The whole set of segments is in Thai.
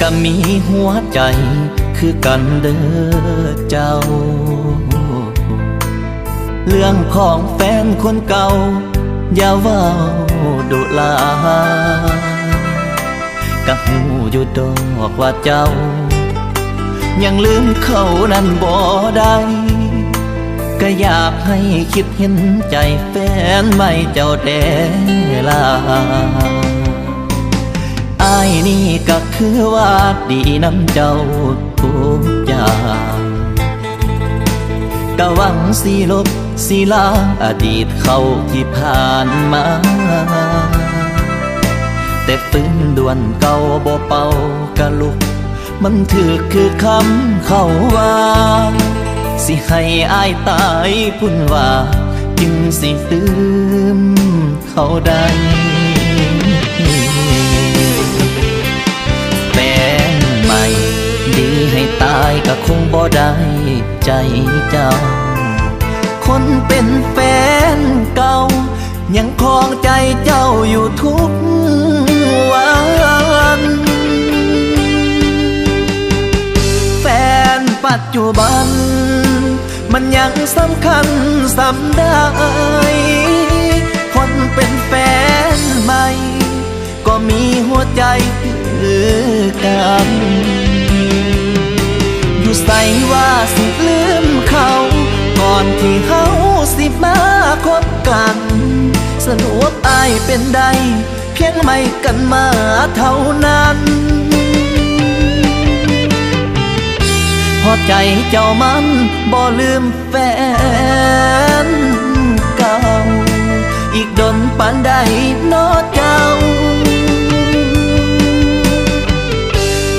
ก็มีหัวใจคือกันเด้อเจ้าเรื่องของแฟนคนเก่าอย่าเว้าดุลาก็หูอยู่ดอกว่าเจ้ายังลืมเขานั้นบ่ได้ก็อยากให้คิดเห็นใจแฟนใหม่เจ้าแด่ล่ะอ้ายนี่ก็คือว่าดีน้ำเจ้าทุกอย่างก็หวังสิลบสิล้างอดีตเขาที่ผ่านมาแต่ฝืนด่วนเก่าบ่เป่ากะลุกมันถือคือคำเขาว่าสิให้อ้ายตายพุ่นว่าจึงสิลืมเขาได้แฟนใหม่ดีให้ตายก็คงบ่ได้ใจเจ้าคนเป็นแฟนเก่ายังครองใจเจ้าอยู่ทุกวันแฟนปัจจุบันมันยังสำคัญสำได้คนเป็นแฟนใหม่ก็มีหัวใจคือกันอยู่ใส่ว่าสิลืมเขาก่อนที่เขาสิมาคบกันสรุปอ้ายเป็นใดเพียงไม่กันมาเท่านั้นพอใจเจ้ามันบ่ลืมแฟนเก่าอีกดนปานใดน้อเจ้า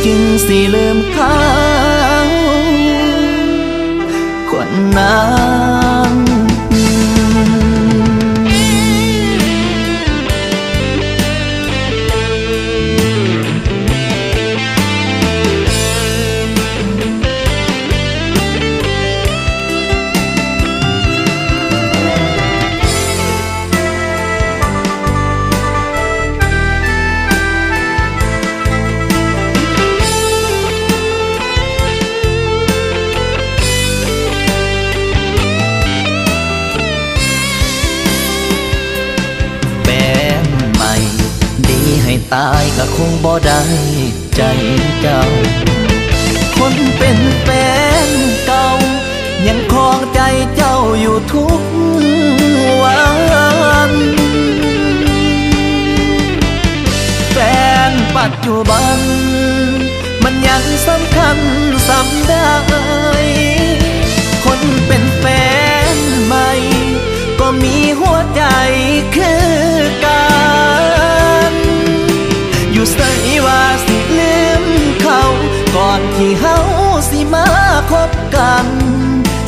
จึงสิลืมเขาคนนั้นตายก็คงบ่ได้ใจเจ้าคนเป็นแฟนเก่ายังครองใจเจ้าอยู่ทุกวันแฟนปัจจุบันมันยังสำคัญสำได้คนเป็นแฟนใหม่ก็มีหัวใจคือกันอยู่ใส่ว่าสิลืมเขาก่อนที่เฮาสิมาคบกัน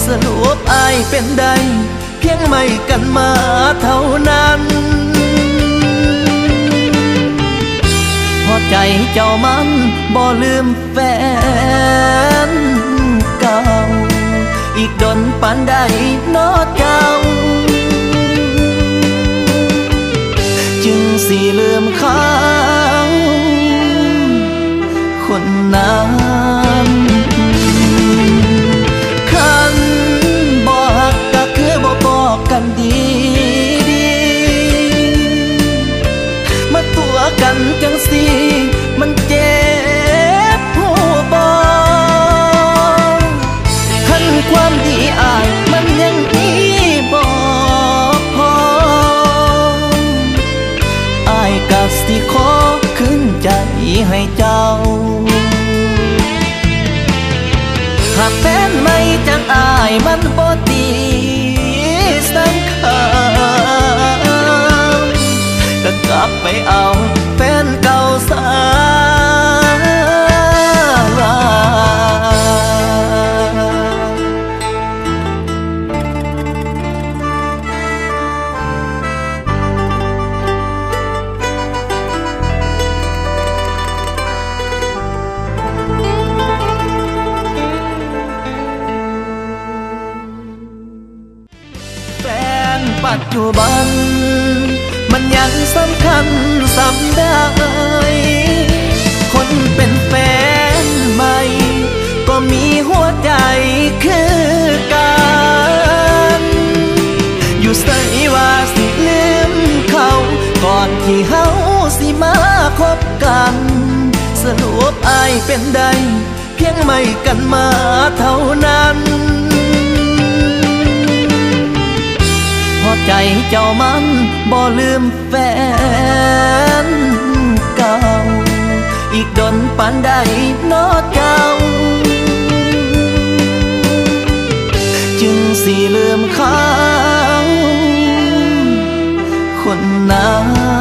สรุปอ้ายเป็นใดเพียงไม่กันมาเท่านั้นพอใจเจ้ามันบ่ลืมแฟนเก่าอีกดนปานใดน้อเจ้าจึงสิลืมเขาคนนั้นคันบ่ฮักก็คือบ่บอกกันดีมาตัวกันจังสิมันเจ็บผู้บ่คันความดีอ้ายมันยังมีบ่พออ้ายก็สิขอคืนใจให้เจ้าหากแฟนไม่จังอายมันบ่ดีสังขารก็กลับไปเอาแฟนเก่าซะปัจจุบันมันยังสำคัญสำได้คนเป็นแฟน ายเป็นได้เพียงไม่กันมาเท่านั้นพอใจเจ้ามันบ่ลืมแฟนเก่าอีกดนปานใดเนาะเจ้าจึงสิลืมเขาคนนั้น